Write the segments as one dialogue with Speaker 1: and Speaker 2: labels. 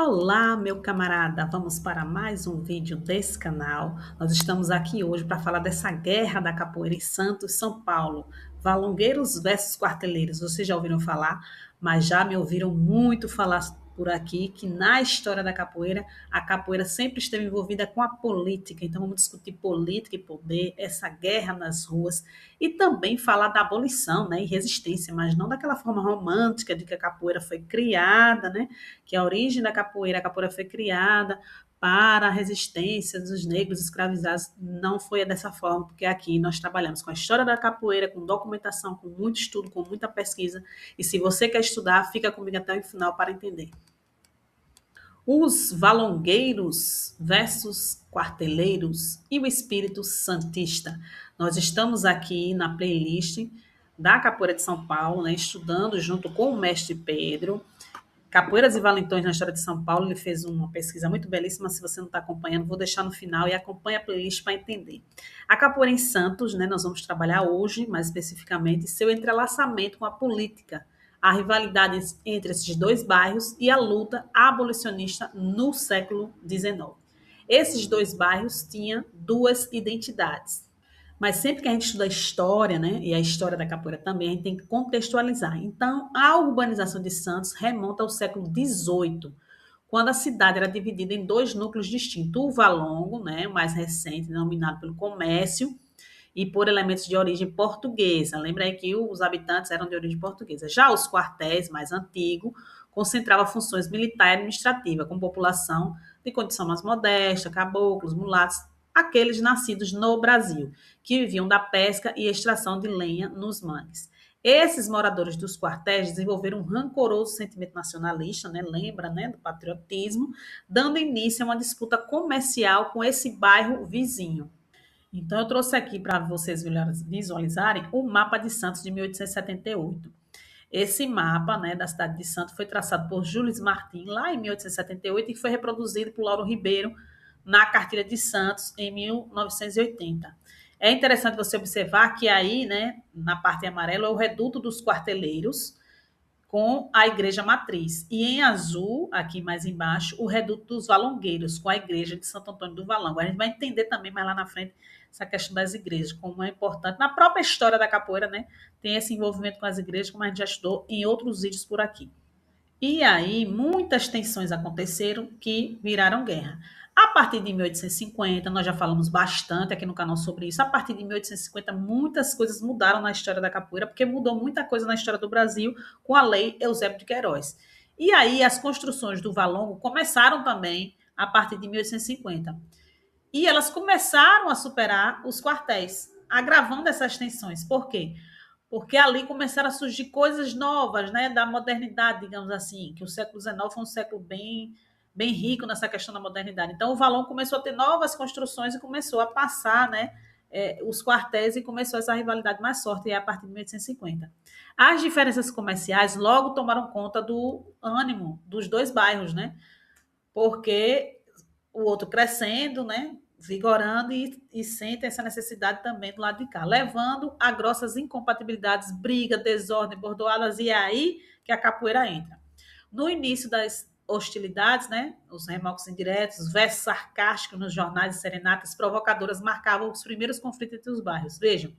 Speaker 1: Olá, meu camarada! Vamos para mais um vídeo desse canal. Nós estamos aqui hoje para falar dessa guerra da capoeira em Santos, São Paulo. Valongueiros versus quarteleiros. Vocês já ouviram falar, mas já me ouviram muito falar por aqui que na história da capoeira, a capoeira sempre esteve envolvida com a política. Então vamos discutir política e poder, essa guerra nas ruas e também falar da abolição, né, e resistência, mas não daquela forma romântica de que a capoeira foi criada, né? Que a origem da capoeira, a capoeira foi criada para a resistência dos negros escravizados, não foi dessa forma, porque aqui nós trabalhamos com a história da capoeira, com documentação, com muito estudo, com muita pesquisa, e se você quer estudar, fica comigo até o final para entender. Os valongueiros versus quarteleiros e o espírito santista. Nós estamos aqui na playlist da Capoeira de São Paulo, né, estudando junto com o mestre Pedro, Capoeiras e Valentões na História de São Paulo. Ele fez uma pesquisa muito belíssima. Se você não está acompanhando, vou deixar no final e acompanha a playlist para entender. A capoeira em Santos, né, nós vamos trabalhar hoje, mais especificamente, seu entrelaçamento com a política, a rivalidade entre esses dois bairros e a luta abolicionista no século XIX. Esses dois bairros tinham duas identidades. Mas sempre que a gente estuda a história, né, e a história da capoeira também, a gente tem que contextualizar. Então, a urbanização de Santos remonta ao século XVIII, quando a cidade era dividida em dois núcleos distintos. O Valongo, né, o mais recente, denominado pelo comércio, e por elementos de origem portuguesa. Lembra aí que os habitantes eram de origem portuguesa. Já os quartéis, mais antigos, concentravam funções militar e administrativa, com população de condição mais modesta, caboclos, mulatos, aqueles nascidos no Brasil, que viviam da pesca e extração de lenha nos mangues. Esses moradores dos quartéis desenvolveram um rancoroso sentimento nacionalista, né? Lembra, né, do patriotismo, dando início a uma disputa comercial com esse bairro vizinho. Então, eu trouxe aqui para vocês visualizarem o mapa de Santos de 1878. Esse mapa, né, da cidade de Santos foi traçado por Jules Martin lá em 1878 e foi reproduzido por Lauro Ribeiro na Cartilha de Santos em 1980. É interessante você observar que aí, né, na parte amarela, é o reduto dos quarteleiros com a igreja matriz. E em azul, aqui mais embaixo, o reduto dos valongueiros, com a igreja de Santo Antônio do Valongo. A gente vai entender também mais lá na frente essa questão das igrejas, como é importante. Na própria história da capoeira, né, tem esse envolvimento com as igrejas, como a gente já estudou em outros vídeos por aqui. E aí, muitas tensões aconteceram que viraram guerra. A partir de 1850, nós já falamos bastante aqui no canal sobre isso. A partir de 1850, muitas coisas mudaram na história da capoeira, porque mudou muita coisa na história do Brasil com a Lei Eusébio de Queiroz. E aí, as construções do Valongo começaram também a partir de 1850. E elas começaram a superar os quartéis, agravando essas tensões. Por quê? Porque ali começaram a surgir coisas novas, né, da modernidade, digamos assim, que o século XIX foi um século bem rico nessa questão da modernidade. Então, o Valão começou a ter novas construções e começou a passar, né, os quartéis e começou essa rivalidade mais forte a partir de 1850. As diferenças comerciais logo tomaram conta do ânimo dos dois bairros, né, porque o outro crescendo, né, vigorando e sente essa necessidade também do lado de cá, levando a grossas incompatibilidades, briga, desordem, bordoadas, e é aí que a capoeira entra. No início das hostilidades, né, os remorques indiretos, versos sarcásticos nos jornais e serenatas provocadoras marcavam os primeiros conflitos entre os bairros. Vejam,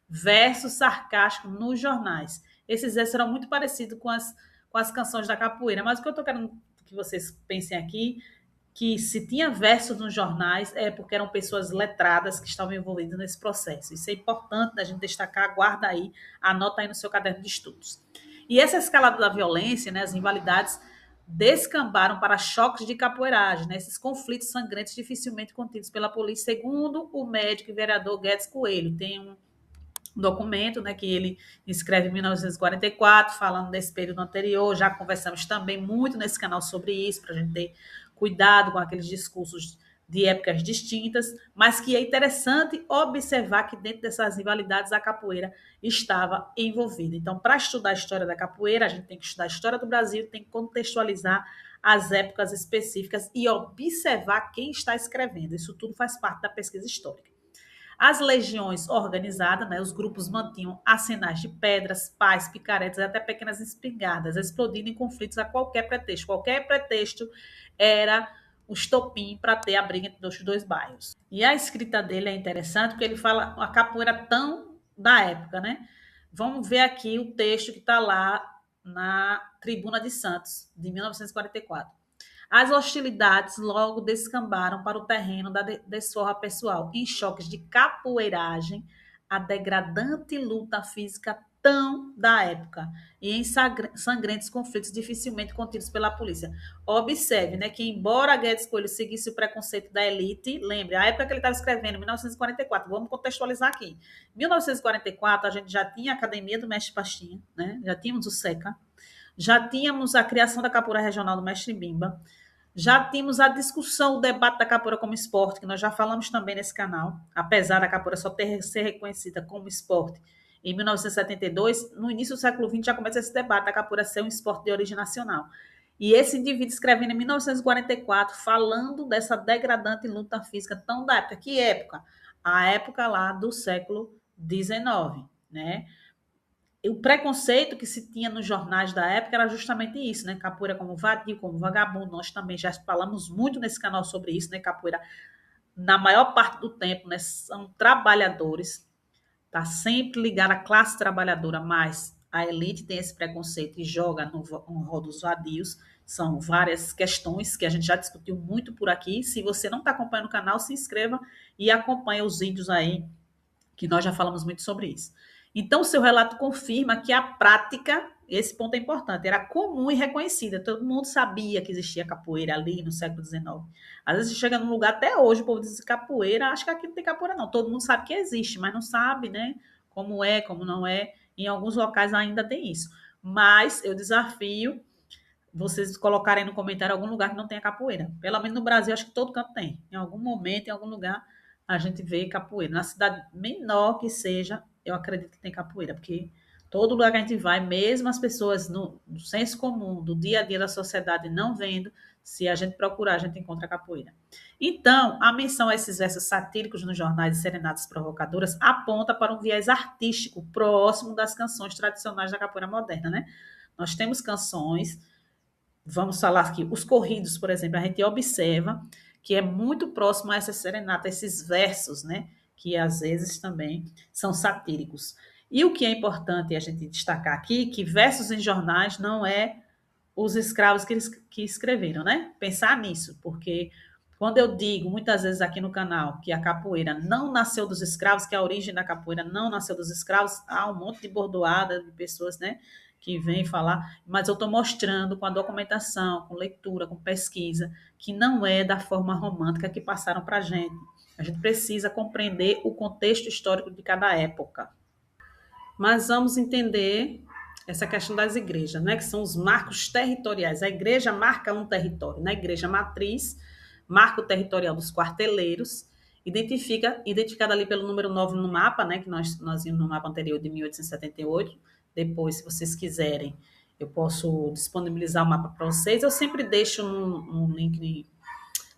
Speaker 1: versos sarcásticos nos jornais. Esses versos eram muito parecidos com as canções da capoeira, mas o que eu estou querendo que vocês pensem aqui que se tinha versos nos jornais é porque eram pessoas letradas que estavam envolvidas nesse processo. Isso é importante da gente destacar, guarda aí, anota aí no seu caderno de estudos. E essa escalada da violência, né, as rivalidades, descambaram para choques de capoeiragem, né, esses conflitos sangrentos dificilmente contidos pela polícia, segundo o médico e vereador Guedes Coelho. Tem um documento, né, que ele escreve em 1944, falando desse período anterior. Já conversamos também muito nesse canal sobre isso, para a gente ter cuidado com aqueles discursos de épocas distintas, mas que é interessante observar que dentro dessas rivalidades a capoeira estava envolvida. Então, para estudar a história da capoeira, a gente tem que estudar a história do Brasil, tem que contextualizar as épocas específicas e observar quem está escrevendo. Isso tudo faz parte da pesquisa histórica. As legiões organizadas, né, os grupos mantinham arsenais de pedras, pás, picaretas e até pequenas espingardas, explodindo em conflitos a qualquer pretexto. Qualquer pretexto era o estopim para ter a briga entre os dois bairros. E a escrita dele é interessante porque ele fala a capoeira tão da época, né? Vamos ver aqui o texto que está lá na Tribuna de Santos, de 1944. As hostilidades logo descambaram para o terreno da desforra pessoal, em choques de capoeiragem, a degradante luta física tão da época e em sangrentos conflitos dificilmente contidos pela polícia. Observe, né, que embora Guedes Coelho seguisse o preconceito da elite, lembre, a época que ele estava escrevendo, 1944, vamos contextualizar aqui. Em 1944, a gente já tinha a Academia do Mestre Pastinha, né, já tínhamos o SECA, já tínhamos a criação da capoeira regional do Mestre Bimba, já tínhamos a discussão, o debate da capoeira como esporte, que nós já falamos também nesse canal, apesar da capoeira só ser reconhecida como esporte em 1972, no início do século XX já começa esse debate da capoeira ser um esporte de origem nacional. E esse indivíduo escrevendo em 1944, falando dessa degradante luta física tão da época. Que época? A época lá do século XIX, né? O preconceito que se tinha nos jornais da época era justamente isso, né? Capoeira como vadio, como vagabundo. Nós também já falamos muito nesse canal sobre isso, né? Capoeira, na maior parte do tempo, né? São trabalhadores, tá sempre ligado à classe trabalhadora, mas a elite tem esse preconceito e joga no rol dos vadios. São várias questões que a gente já discutiu muito por aqui. Se você não está acompanhando o canal, se inscreva e acompanhe os vídeos aí, que nós já falamos muito sobre isso. Então, o seu relato confirma que a prática, esse ponto é importante, era comum e reconhecida. Todo mundo sabia que existia capoeira ali no século XIX. Às vezes você chega num lugar, até hoje, o povo diz capoeira, acho que aqui não tem capoeira não. Todo mundo sabe que existe, mas não sabe, né, como é, como não é. Em alguns locais ainda tem isso. Mas eu desafio vocês colocarem no comentário algum lugar que não tenha capoeira. Pelo menos no Brasil, acho que todo canto tem. Em algum momento, em algum lugar, a gente vê capoeira. Na cidade menor que seja, eu acredito que tem capoeira, porque todo lugar que a gente vai, mesmo as pessoas no senso comum, do dia a dia da sociedade, não vendo, se a gente procurar, a gente encontra capoeira. Então, a menção a esses versos satíricos nos jornais e serenatas provocadoras aponta para um viés artístico próximo das canções tradicionais da capoeira moderna, né? Nós temos canções, vamos falar aqui, os corridos, por exemplo, a gente observa que é muito próximo a essa serenata, esses versos, né? Que às vezes também são satíricos. E o que é importante a gente destacar aqui, que versos em jornais não é os escravos que escreveram, né? Pensar nisso, porque quando eu digo muitas vezes aqui no canal que a capoeira não nasceu dos escravos, que a origem da capoeira não nasceu dos escravos, há um monte de bordoada de pessoas, né, que vêm falar, mas eu estou mostrando com a documentação, com leitura, com pesquisa, que não é da forma romântica que passaram para a gente. A gente precisa compreender o contexto histórico de cada época. Mas vamos entender essa questão das igrejas, né, que são os marcos territoriais. A igreja marca um território, né? A igreja matriz marca o territorial dos quarteleiros, identificada ali pelo número 9 no mapa, né, que nós vimos no mapa anterior de 1878. Depois, se vocês quiserem, eu posso disponibilizar o mapa para vocês. Eu sempre deixo um link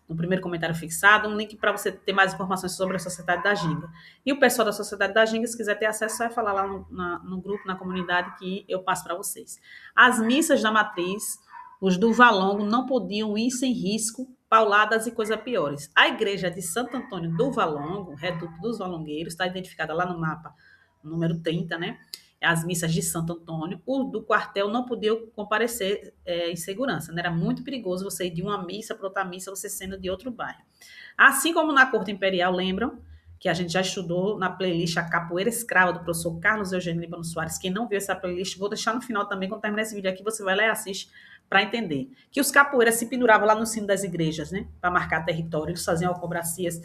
Speaker 1: no primeiro comentário fixado, um link para você ter mais informações sobre a Sociedade da Ginga. E o pessoal da Sociedade da Ginga, se quiser ter acesso, vai falar lá no grupo, na comunidade, que eu passo para vocês. As missas da matriz, os do Valongo, não podiam ir sem risco, pauladas e coisas piores. A igreja de Santo Antônio do Valongo, Reduto dos Valongueiros, está identificada lá no mapa, número 30, né? As missas de Santo Antônio, o do quartel não podia comparecer em segurança, né? Era muito perigoso você ir de uma missa para outra missa, você sendo de outro bairro. Assim como na Corte Imperial, lembram que a gente já estudou na playlist A Capoeira Escrava, do professor Carlos Eugênio Líbano Soares. Quem não viu essa playlist, vou deixar no final também, quando terminar esse vídeo aqui, você vai lá e assiste para entender. Que os capoeiras se penduravam lá no sino das igrejas, né? Para marcar território, eles faziam alcobracias,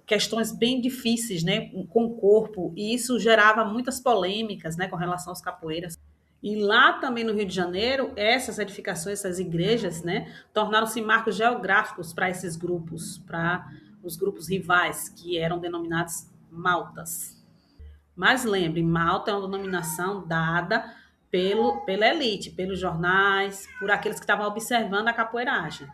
Speaker 1: questões bem difíceis, né, com o corpo, e isso gerava muitas polêmicas, né, com relação aos capoeiras. E lá também no Rio de Janeiro, essas edificações, essas igrejas, né, tornaram-se marcos geográficos para esses grupos, para os grupos rivais, que eram denominados maltas. Mas lembre, malta é uma denominação dada pela elite, pelos jornais, por aqueles que estavam observando a capoeiragem.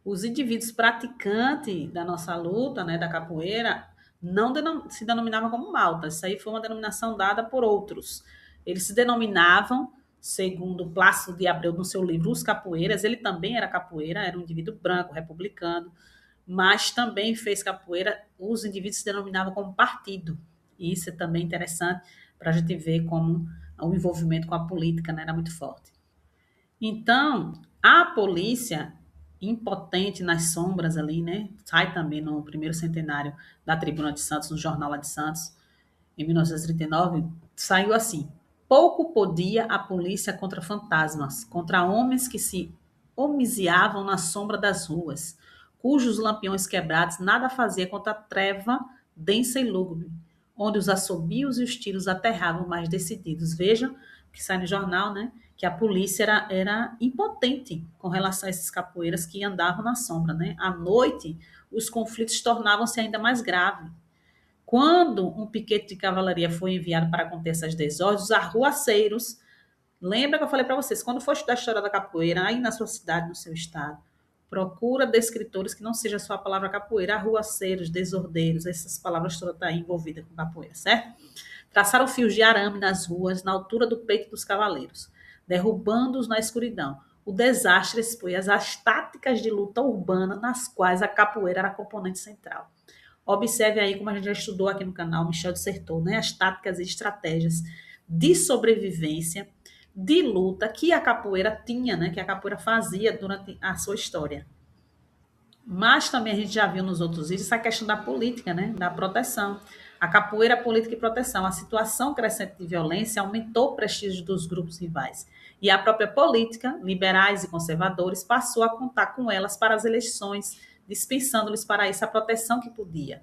Speaker 1: Os indivíduos praticantes da nossa luta, né, da capoeira, não se denominavam como maltas. Isso aí foi uma denominação dada por outros. Eles se denominavam, segundo Plácido de Abreu, no seu livro Os Capoeiras, ele também era capoeira, era um indivíduo branco, republicano, mas também fez capoeira, os indivíduos se denominavam como partido. E isso é também interessante para a gente ver como o envolvimento com a política, né, era muito forte. Então, a polícia, impotente nas sombras ali, né? Sai também no primeiro centenário da Tribuna de Santos, no Jornal lá de Santos, em 1939, saiu assim: pouco podia a polícia contra fantasmas, contra homens que se homiziavam na sombra das ruas, cujos lampiões quebrados nada fazia contra a treva densa e lúgubre, onde os assobios e os tiros aterravam mais decididos. Vejam que sai no jornal, né? Que a polícia era impotente com relação a esses capoeiras que andavam na sombra, né? À noite, os conflitos tornavam-se ainda mais graves. Quando um piquete de cavalaria foi enviado para conter essas desordens, os arruaceiros, lembra que eu falei para vocês, quando for estudar a história da capoeira, aí na sua cidade, no seu estado, procura descritores que não seja só a palavra capoeira, arruaceiros, desordeiros, essas palavras todas estão aí envolvidas com capoeira, certo? Traçaram fios de arame nas ruas, na altura do peito dos cavaleiros, derrubando-os na escuridão. O desastre expõe as táticas de luta urbana nas quais a capoeira era componente central. Observe aí, como a gente já estudou aqui no canal, Michel dissertou, né? As táticas e estratégias de sobrevivência, de luta que a capoeira tinha, né? Que a capoeira fazia durante a sua história. Mas também a gente já viu nos outros vídeos essa questão da política, né? Da proteção. A capoeira, política e proteção. A situação crescente de violência aumentou o prestígio dos grupos rivais. E a própria política, liberais e conservadores, passou a contar com elas para as eleições, dispensando-lhes para isso a proteção que podia.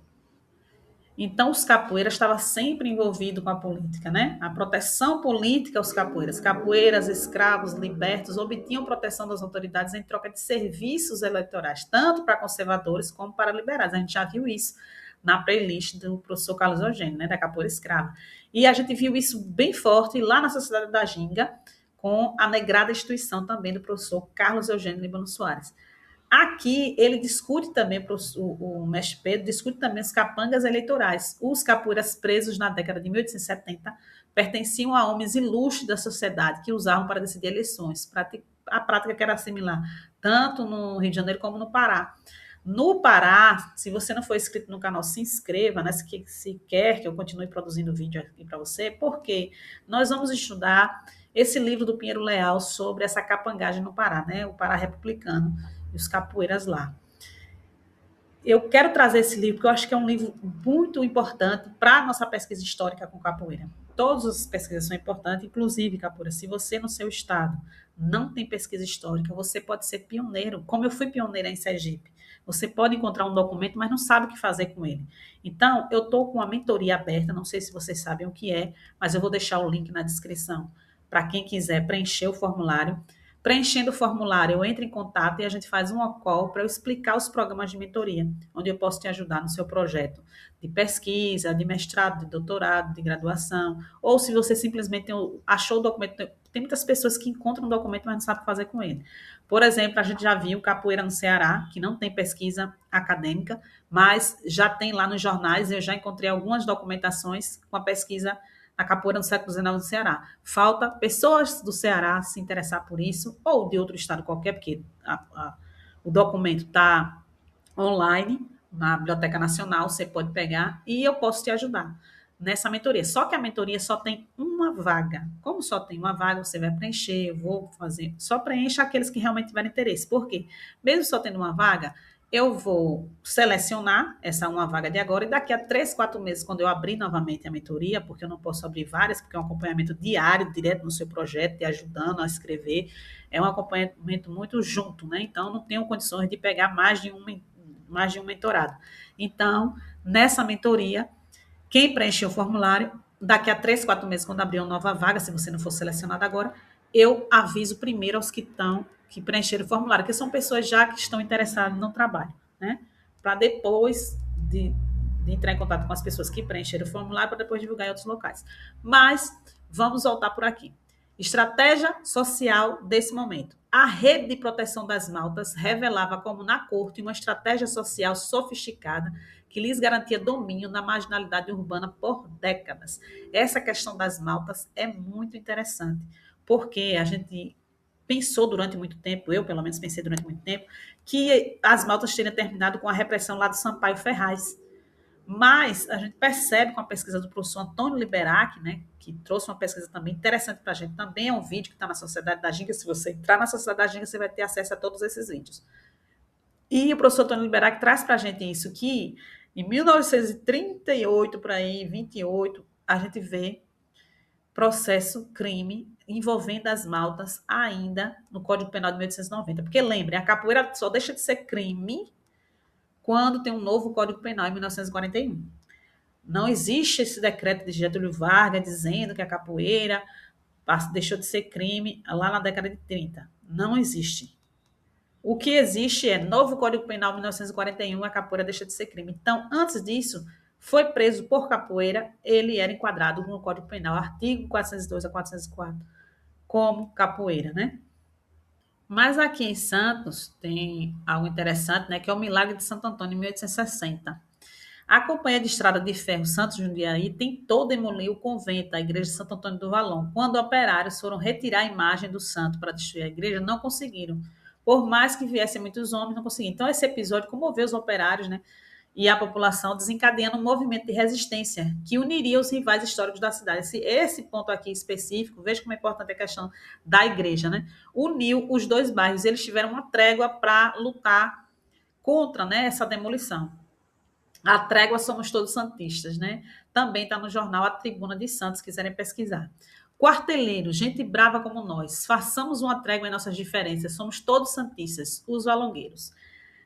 Speaker 1: Então, os capoeiras estavam sempre envolvidos com a política, né? A proteção política aos capoeiras. Capoeiras, escravos, libertos, obtinham proteção das autoridades em troca de serviços eleitorais, tanto para conservadores como para liberais. A gente já viu isso na playlist do professor Carlos Eugênio, né? Da capoeira escrava. E a gente viu isso bem forte lá na Sociedade da Ginga, com a negrada instituição também do professor Carlos Eugênio Líbano Soares. Aqui ele discute também, o mestre Pedro discute também os capangas eleitorais. Os capoeiras presos na década de 1870 pertenciam a homens ilustres da sociedade que usavam para decidir eleições. A prática que era similar, tanto no Rio de Janeiro como no Pará. No Pará, se você não for inscrito no canal, se inscreva, né? Se quer que eu continue produzindo vídeo aqui para você, porque nós vamos estudar esse livro do Pinheiro Leal sobre essa capangagem no Pará, né? O Pará republicano e os capoeiras lá. Eu quero trazer esse livro porque eu acho que é um livro muito importante para a nossa pesquisa histórica com capoeira. Todas as pesquisas são importantes, inclusive, capoeira, se você no seu estado não tem pesquisa histórica, você pode ser pioneiro, como eu fui pioneira em Sergipe. Você pode encontrar um documento, mas não sabe o que fazer com ele. Então, eu estou com uma mentoria aberta, não sei se vocês sabem o que é, mas eu vou deixar o link na descrição para quem quiser preencher o formulário. Preenchendo o formulário, eu entro em contato e a gente faz um call para eu explicar os programas de mentoria, onde eu posso te ajudar no seu projeto de pesquisa, de mestrado, de doutorado, de graduação, ou se você simplesmente achou o documento. Tem muitas pessoas que encontram um documento, mas não sabem o que fazer com ele. Por exemplo, a gente já viu capoeira no Ceará, que não tem pesquisa acadêmica, mas já tem lá nos jornais, eu já encontrei algumas documentações com a pesquisa a capoeira no século XIX no Ceará. Falta pessoas do Ceará se interessar por isso, ou de outro estado qualquer, porque o documento está online, na Biblioteca Nacional, você pode pegar, e eu posso te ajudar nessa mentoria. Só que a mentoria só tem uma vaga. Como só tem uma vaga, você vai preencher, eu vou fazer, só preencha aqueles que realmente tiverem interesse. Por quê? Mesmo só tendo uma vaga, eu vou selecionar essa uma vaga de agora e daqui a 3, 4 meses, quando eu abrir novamente a mentoria, porque eu não posso abrir várias, porque é um acompanhamento diário, direto no seu projeto, te ajudando a escrever, é um acompanhamento muito junto, né? Então, não tenho condições de pegar mais de um mentorado. Então, nessa mentoria, quem preencher o formulário, daqui a 3, 4 meses, quando abrir uma nova vaga, se você não for selecionado agora, eu aviso primeiro aos que preencheram o formulário, que são pessoas já que estão interessadas no trabalho, né? Para depois de entrar em contato com as pessoas que preencheram o formulário, para depois divulgar em outros locais. Mas vamos voltar por aqui. Estratégia social desse momento. A rede de proteção das maltas revelava como na corte uma estratégia social sofisticada que lhes garantia domínio na marginalidade urbana por décadas. Essa questão das maltas é muito interessante, porque a gente pensou durante muito tempo, eu pelo menos pensei durante muito tempo, que as maltas teriam terminado com a repressão lá do Sampaio Ferraz. Mas a gente percebe com a pesquisa do professor Antônio Liberac, né, que trouxe uma pesquisa também interessante para a gente, também é um vídeo que está na Sociedade da Ginga, se você entrar na Sociedade da Ginga, você vai ter acesso a todos esses vídeos. E o professor Antônio Liberac traz para a gente isso, que em 1938, por aí, 28, a gente vê processo, crime, envolvendo as maltas ainda no Código Penal de 1890. Porque lembre, a capoeira só deixa de ser crime quando tem um novo Código Penal em 1941. Não existe esse decreto de Getúlio Vargas dizendo que a capoeira deixou de ser crime lá na década de 30. Não existe. O que existe é novo Código Penal 1941, a capoeira deixa de ser crime. Então, antes disso, foi preso por capoeira, ele era enquadrado no Código Penal, artigo 402 a 404, como capoeira, né? Mas aqui em Santos tem algo interessante, né, que é o Milagre de Santo Antônio, em 1860. A Companhia de Estrada de Ferro Santos Jundiaí tentou demolir o convento, a igreja de Santo Antônio do Valão. Quando operários foram retirar a imagem do santo para destruir a igreja, não conseguiram. Por mais que viessem muitos homens, não conseguiram. Então, esse episódio comoveu os operários, né? E a população, desencadeando um movimento de resistência que uniria os rivais históricos da cidade. Esse ponto aqui específico, veja como é importante a questão da igreja, né? Uniu os dois bairros, eles tiveram uma trégua para lutar contra, né, essa demolição. A trégua somos todos santistas, né? Também está no jornal A Tribuna de Santos, se quiserem pesquisar. Quarteleiro, gente brava como nós, façamos uma trégua em nossas diferenças, somos todos santistas, os valongueiros.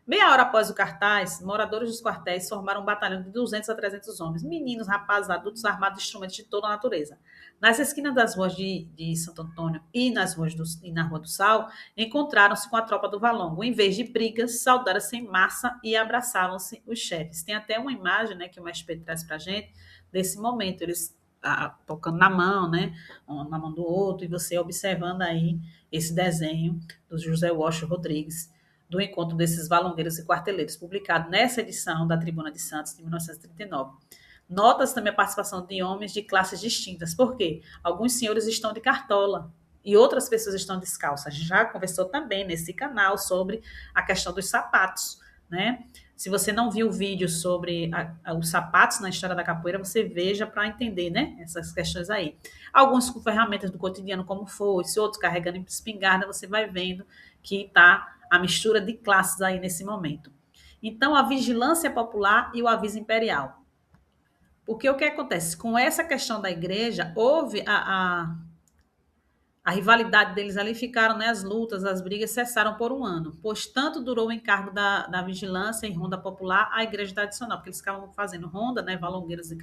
Speaker 1: Meia hora após o cartaz, moradores dos quartéis formaram um batalhão de 200 a 300 homens, meninos, rapazes, adultos armados de instrumentos de toda a natureza. Nas esquinas das ruas de Santo Antônio e, e na Rua do Sal, encontraram-se com a tropa do Valongo. Em vez de brigas, saudaram-se em massa e abraçavam-se os chefes. Tem até uma imagem, né, que o mestre Pedro traz para a gente, desse momento, eles tocando na mão, né, um na mão do outro, e você observando aí esse desenho do José Washington Rodrigues, do encontro desses valongueiros e quarteleiros, publicado nessa edição da Tribuna de Santos, de 1939. Nota-se também a participação de homens de classes distintas, porque alguns senhores estão de cartola e outras pessoas estão descalças. A gente já conversou também nesse canal sobre a questão dos sapatos, né? Se você não viu o vídeo sobre os sapatos na história da capoeira, você veja para entender, né, essas questões aí. Alguns com ferramentas do cotidiano, como foice, outros carregando em espingarda, você vai vendo que está a mistura de classes aí nesse momento. Então, a vigilância popular e o aviso imperial. Porque o que acontece? Com essa questão da igreja, houve a rivalidade deles ali, ficaram, né, as lutas, as brigas cessaram por um ano, pois tanto durou o encargo da vigilância e ronda popular à igreja tradicional, porque eles ficavam fazendo ronda, né, valongueiros e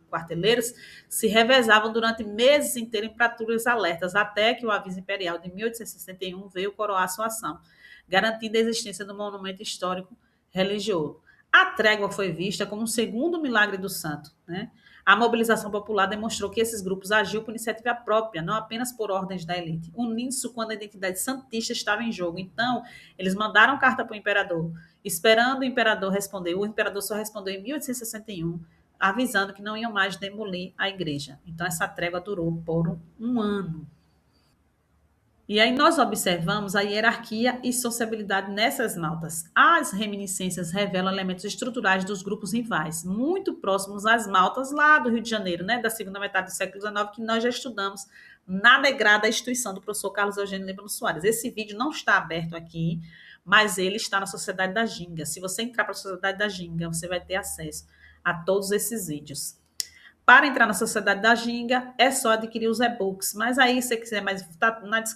Speaker 1: quarteleiros, se revezavam durante meses inteiros em patrulhas alertas, até que o aviso imperial de 1861 veio coroar sua ação, garantindo a existência do monumento histórico religioso. A trégua foi vista como um segundo milagre do santo, né? A mobilização popular demonstrou que esses grupos agiam por iniciativa própria, não apenas por ordens da elite, unindo-se quando a identidade santista estava em jogo. Então, eles mandaram carta para o imperador, esperando o imperador responder. O imperador só respondeu em 1861, avisando que não iam mais demolir a igreja. Então, essa trégua durou por um ano. E aí nós observamos a hierarquia e sociabilidade nessas maltas. As reminiscências revelam elementos estruturais dos grupos rivais, muito próximos às maltas lá do Rio de Janeiro, né, da segunda metade do século XIX, que nós já estudamos na negrada instituição do professor Carlos Eugênio Líbano Soares. Esse vídeo não está aberto aqui, mas ele está na Sociedade da Ginga. Se você entrar para a Sociedade da Ginga, você vai ter acesso a todos esses vídeos. Para entrar na Sociedade da Ginga, é só adquirir os e-books. Mas aí, se você quiser mais,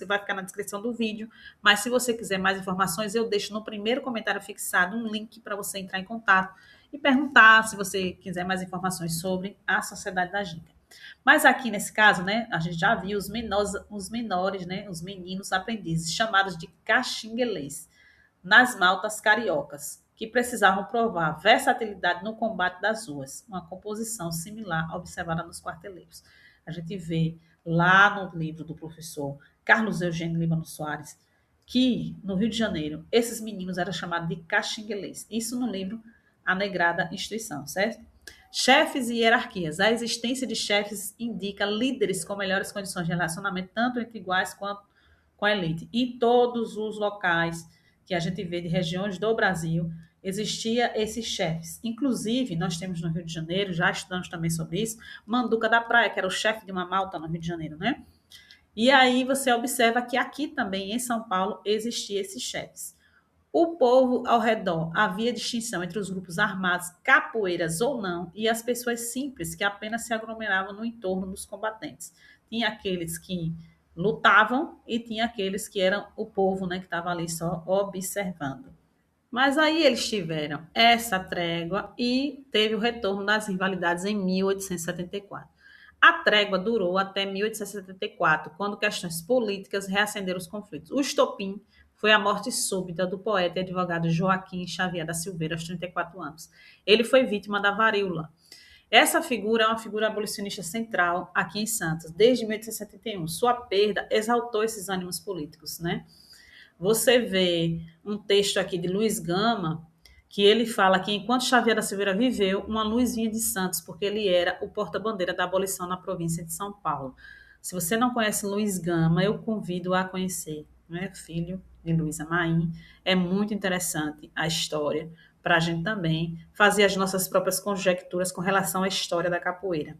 Speaker 1: vai ficar na descrição do vídeo. Mas se você quiser mais informações, eu deixo no primeiro comentário fixado um link para você entrar em contato e perguntar se você quiser mais informações sobre a Sociedade da Ginga. Mas aqui nesse caso, né, a gente já viu os menores, né, os meninos aprendizes, chamados de caxinguelês, nas maltas cariocas, que precisavam provar versatilidade no combate das ruas, uma composição similar observada nos quarteleiros. A gente vê lá no livro do professor Carlos Eugênio Líbano Soares, que no Rio de Janeiro esses meninos eram chamados de caxinguelês. Isso no livro A Negrada Instituição, certo? Chefes e hierarquias. A existência de chefes indica líderes com melhores condições de relacionamento, tanto entre iguais quanto com a elite. Em todos os locais que a gente vê de regiões do Brasil, existia esses chefes. Inclusive, nós temos no Rio de Janeiro, já estudamos também sobre isso, Manduca da Praia, que era o chefe de uma malta no Rio de Janeiro, né? E aí você observa que aqui também, em São Paulo, existiam esses chefes. O povo ao redor havia distinção entre os grupos armados, capoeiras ou não, e as pessoas simples que apenas se aglomeravam no entorno dos combatentes. Tinha aqueles que lutavam e tinha aqueles que eram o povo, né, que estava ali só observando. Mas aí eles tiveram essa trégua e teve o retorno das rivalidades em 1874. A trégua durou até 1874, quando questões políticas reacenderam os conflitos. O estopim foi a morte súbita do poeta e advogado Joaquim Xavier da Silveira, aos 34 anos. Ele foi vítima da varíola. Essa figura é uma figura abolicionista central aqui em Santos, desde 1871. Sua perda exaltou esses ânimos políticos, né? Você vê um texto aqui de Luiz Gama, que ele fala que enquanto Xavier da Silveira viveu, uma luz vinha de Santos, porque ele era o porta-bandeira da abolição na província de São Paulo. Se você não conhece Luiz Gama, eu convido a conhecer, né? Filho de Luísa Maim. É muito interessante a história, para a gente também fazer as nossas próprias conjecturas com relação à história da capoeira.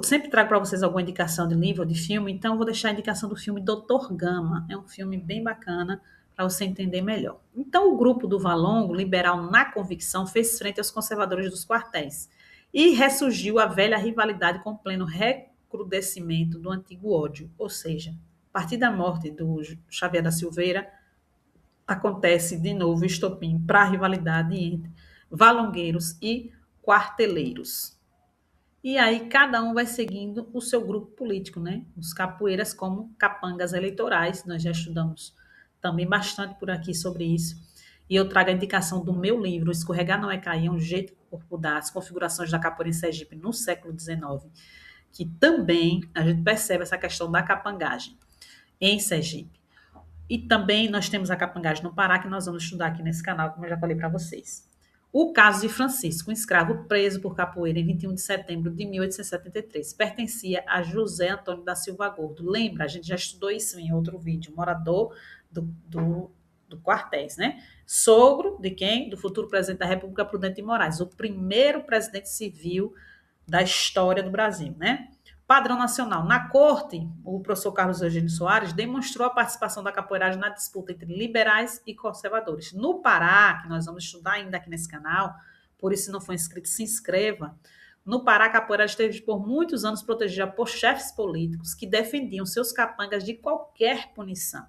Speaker 1: Sempre trago para vocês alguma indicação de livro ou de filme, então vou deixar a indicação do filme Doutor Gama. É um filme bem bacana para você entender melhor. Então, o grupo do Valongo, liberal na convicção, fez frente aos conservadores dos quartéis e ressurgiu a velha rivalidade com pleno recrudescimento do antigo ódio, ou seja, a partir da morte do Xavier da Silveira, acontece de novo o estopim para a rivalidade entre valongueiros e quarteleiros. E aí cada um vai seguindo o seu grupo político, né? Os capoeiras como capangas eleitorais, nós já estudamos também bastante por aqui sobre isso. E eu trago a indicação do meu livro, Escorregar Não É Cair, é um jeito que o corpo dá, as configurações da capoeira em Sergipe no século XIX, que também a gente percebe essa questão da capangagem em Sergipe. E também nós temos a capangagem no Pará, que nós vamos estudar aqui nesse canal, como eu já falei para vocês. O caso de Francisco, um escravo preso por capoeira em 21 de setembro de 1873, pertencia a José Antônio da Silva Gordo. Lembra? A gente já estudou isso em outro vídeo. Morador do Quartéis, né? Sogro de quem? Do futuro presidente da República, Prudente de Moraes, o primeiro presidente civil da história do Brasil, né? Padrão nacional. Na corte, o professor Carlos Eugênio Soares demonstrou a participação da capoeiragem na disputa entre liberais e conservadores. No Pará, que nós vamos estudar ainda aqui nesse canal, por isso se não for inscrito, se inscreva. No Pará, a capoeiragem esteve por muitos anos protegida por chefes políticos que defendiam seus capangas de qualquer punição.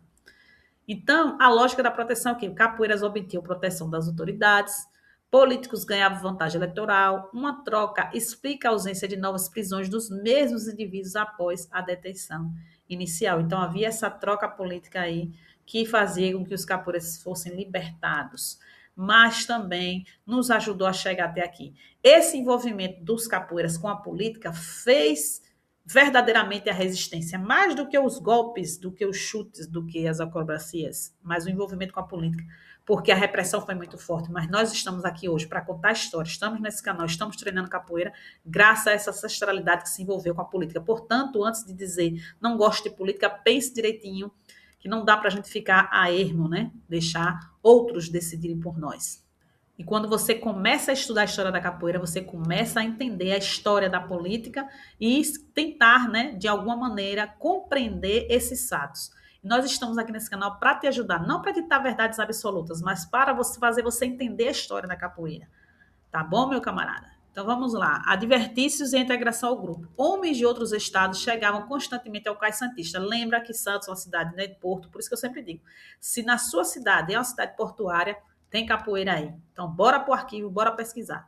Speaker 1: Então, a lógica da proteção é que capoeiras obtinham proteção das autoridades, políticos ganhavam vantagem eleitoral, uma troca explica a ausência de novas prisões dos mesmos indivíduos após a detenção inicial. Então, havia essa troca política aí que fazia com que os capoeiras fossem libertados, mas também nos ajudou a chegar até aqui. Esse envolvimento dos capoeiras com a política fez verdadeiramente a resistência, mais do que os golpes, do que os chutes, do que as acrobacias, mas o envolvimento com a política, porque a repressão foi muito forte. Mas nós estamos aqui hoje para contar a história, estamos nesse canal, estamos treinando capoeira, graças a essa ancestralidade que se envolveu com a política. Portanto, antes de dizer não gosto de política, pense direitinho, que não dá para a gente ficar a ermo, né? Deixar outros decidirem por nós. E quando você começa a estudar a história da capoeira, você começa a entender a história da política e tentar, né, de alguma maneira, compreender esses fatos. Nós estamos aqui nesse canal para te ajudar, não para ditar verdades absolutas, mas para fazer você entender a história da capoeira. Tá bom, meu camarada? Então vamos lá. Advertícios e integração ao grupo. Homens de outros estados chegavam constantemente ao Cais Santista. Lembra que Santos é uma cidade, né, de porto, por isso que eu sempre digo, se na sua cidade é uma cidade portuária, tem capoeira aí. Então, bora para o arquivo, bora pesquisar.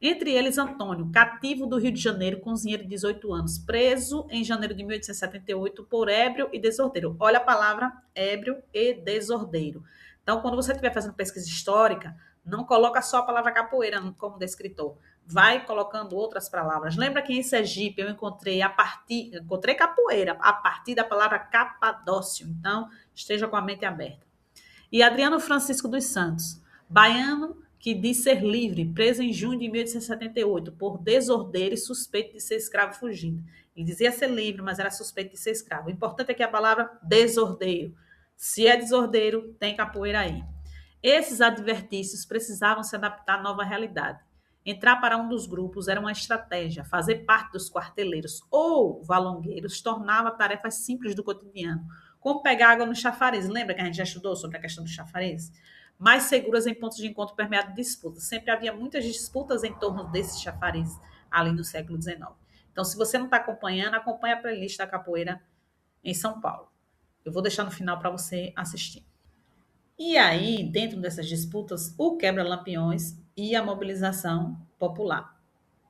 Speaker 1: Entre eles, Antônio, cativo do Rio de Janeiro, cozinheiro de 18 anos, preso em janeiro de 1878 por ébrio e desordeiro. Olha a palavra ébrio e desordeiro. Então, quando você estiver fazendo pesquisa histórica, não coloca só a palavra capoeira como descritor. Vai colocando outras palavras. Lembra que em Sergipe eu encontrei capoeira a partir da palavra capadócio. Então, Esteja com a mente aberta. E Adriano Francisco dos Santos, baiano que diz ser livre, preso em junho de 1878 por desordeiro e suspeito de ser escravo fugindo. Ele dizia ser livre, mas era suspeito de ser escravo. O importante é que a palavra desordeiro. Se é desordeiro, tem capoeira aí. Esses advertícios precisavam se adaptar à nova realidade. Entrar para um dos grupos era uma estratégia, fazer parte dos quarteleiros ou valongueiros tornava tarefas simples do cotidiano, como pegar água no chafariz. Lembra que a gente já estudou sobre a questão do chafariz? Mais seguras em pontos de encontro permeados de disputas. Sempre havia muitas disputas em torno desse chafariz, ali no século XIX. Então, se você não está acompanhando, acompanhe a playlist da capoeira em São Paulo. Eu vou deixar no final para você assistir. E aí, dentro dessas disputas, o quebra-lampiões e a mobilização popular.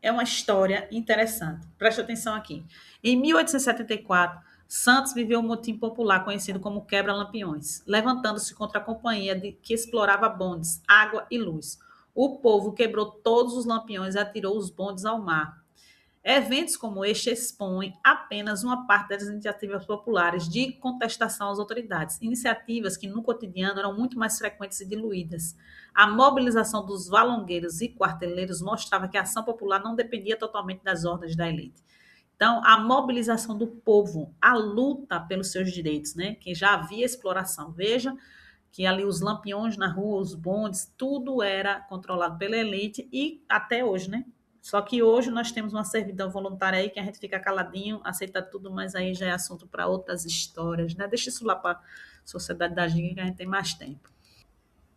Speaker 1: É uma história interessante. Preste atenção aqui. Em 1874, Santos viveu um motim popular conhecido como Quebra-Lampiões, levantando-se contra a companhia que explorava bondes, água e luz. O povo quebrou todos os lampiões e atirou os bondes ao mar. Eventos como este expõem apenas uma parte das iniciativas populares de contestação às autoridades, iniciativas que no cotidiano eram muito mais frequentes e diluídas. A mobilização dos valongueiros e quarteleiros mostrava que a ação popular não dependia totalmente das ordens da elite. Então, a mobilização do povo, a luta pelos seus direitos, né? Que já havia exploração. Veja que ali os lampiões na rua, os bondes, tudo era controlado pela elite e até hoje, né? Só que hoje nós temos uma servidão voluntária aí que a gente fica caladinho, aceita tudo, mas aí já é assunto para outras histórias, né? Deixa isso lá para a Sociedade da Ginga que a gente tem mais tempo.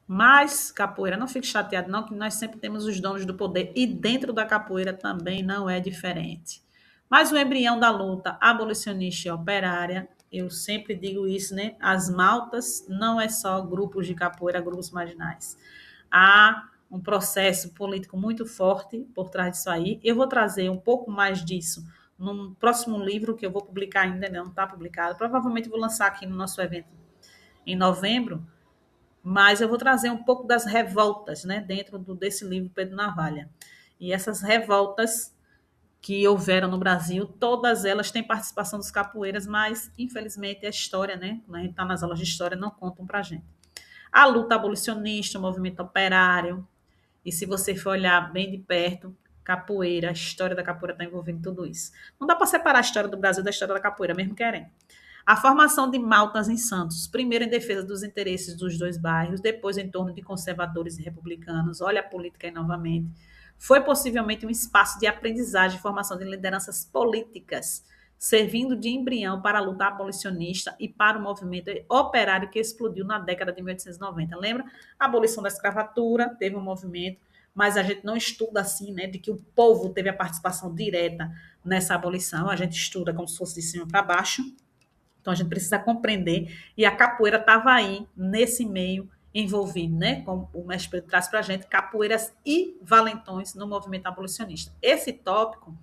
Speaker 1: Mas, capoeira, não fique chateado não, que nós sempre temos os donos do poder e dentro da capoeira também não é diferente. Mas o embrião da luta abolicionista e operária, eu sempre digo isso, né? As maltas não é só grupos de capoeira, grupos marginais. Há um processo político muito forte por trás disso aí. Eu vou trazer um pouco mais disso num próximo livro que eu vou publicar ainda, não está publicado. Provavelmente vou lançar aqui no nosso evento em novembro, mas eu vou trazer um pouco das revoltas, né, dentro desse livro Pedro Navalha. E essas revoltas que houveram no Brasil, todas elas têm participação dos capoeiras, mas infelizmente a história, né, quando a gente está nas aulas de história, não contam para a gente. A luta abolicionista, o movimento operário, e se você for olhar bem de perto, capoeira, a história da capoeira está envolvendo tudo isso. Não dá para separar a história do Brasil da história da capoeira, mesmo querendo. A formação de maltas em Santos, primeiro em defesa dos interesses dos dois bairros, depois em torno de conservadores e republicanos, olha a política aí novamente, foi possivelmente um espaço de aprendizagem e formação de lideranças políticas, servindo de embrião para a luta abolicionista e para o movimento operário que explodiu na década de 1890. Lembra? A abolição da escravatura teve um movimento, mas a gente não estuda assim, né, de que o povo teve a participação direta nessa abolição, a gente estuda como se fosse de cima para baixo. Então a gente precisa compreender, e a capoeira estava aí, nesse meio, envolvido, né? Como o mestre Pedro traz para a gente, capoeiras e valentões no movimento abolicionista. Esse tópico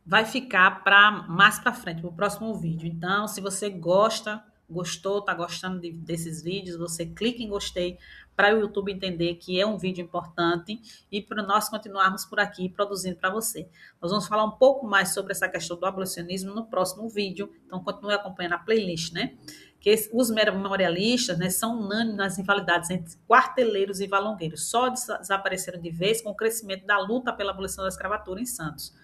Speaker 1: vai ficar para mais para frente, para o próximo vídeo. Então, se você gostou, está gostando desses vídeos, você clica em gostei para o YouTube entender que é um vídeo importante e para nós continuarmos por aqui produzindo para você. Nós vamos falar um pouco mais sobre essa questão do abolicionismo no próximo vídeo, então continue acompanhando a playlist, né? Que os memorialistas, né, são unânimes nas rivalidades entre quarteleiros e valongueiros. Só desapareceram de vez com o crescimento da luta pela abolição da escravatura em Santos,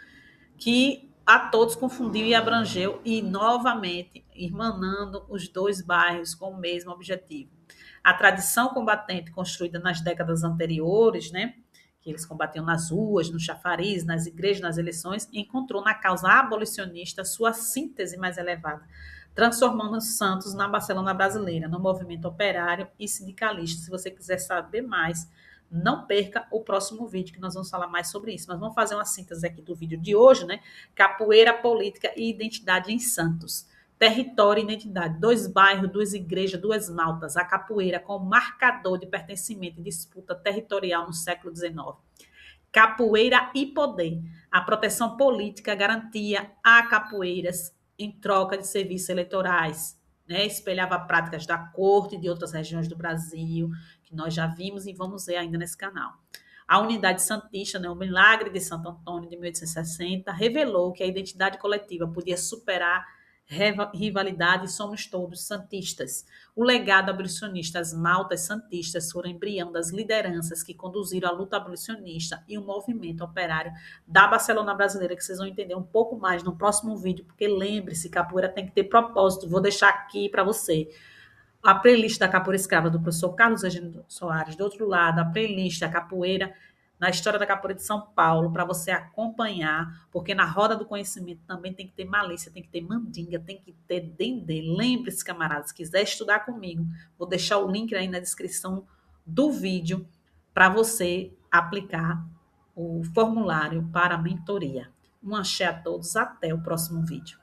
Speaker 1: que a todos confundiu e abrangeu, e novamente irmanando os dois bairros com o mesmo objetivo. A tradição combatente construída nas décadas anteriores, né, que eles combatiam nas ruas, no chafariz, nas igrejas, nas eleições, encontrou na causa abolicionista sua síntese mais elevada, transformando Santos na Barcelona brasileira, no movimento operário e sindicalista. Se você quiser saber mais, não perca o próximo vídeo, que nós vamos falar mais sobre isso. Mas vamos fazer uma síntese aqui do vídeo de hoje, né? Capoeira, política e identidade em Santos. Território e identidade. Dois bairros, duas igrejas, duas maltas. A capoeira como marcador de pertencimento e disputa territorial no século XIX. Capoeira e poder. A proteção política garantia a capoeiras em troca de serviços eleitorais, né? Espelhava práticas da corte e de outras regiões do Brasil, que nós já vimos e vamos ver ainda nesse canal. A unidade santista, né, o milagre de Santo Antônio de 1860, revelou que a identidade coletiva podia superar rivalidade, somos todos santistas. O legado abolicionista, as maltas santistas foram embrião das lideranças que conduziram a luta abolicionista e o movimento operário da Barcelona brasileira, que vocês vão entender um pouco mais no próximo vídeo, porque lembre-se, capoeira tem que ter propósito. Vou deixar aqui para você a playlist da capoeira escrava do professor Carlos Eugênio Soares, do outro lado, a playlist da capoeira na história da capoeira de São Paulo, para você acompanhar, porque na roda do conhecimento também tem que ter malícia, tem que ter mandinga, tem que ter dendê. Lembre-se, camaradas, se quiser estudar comigo, vou deixar o link aí na descrição do vídeo para você aplicar o formulário para a mentoria. Um axé a todos, até o próximo vídeo.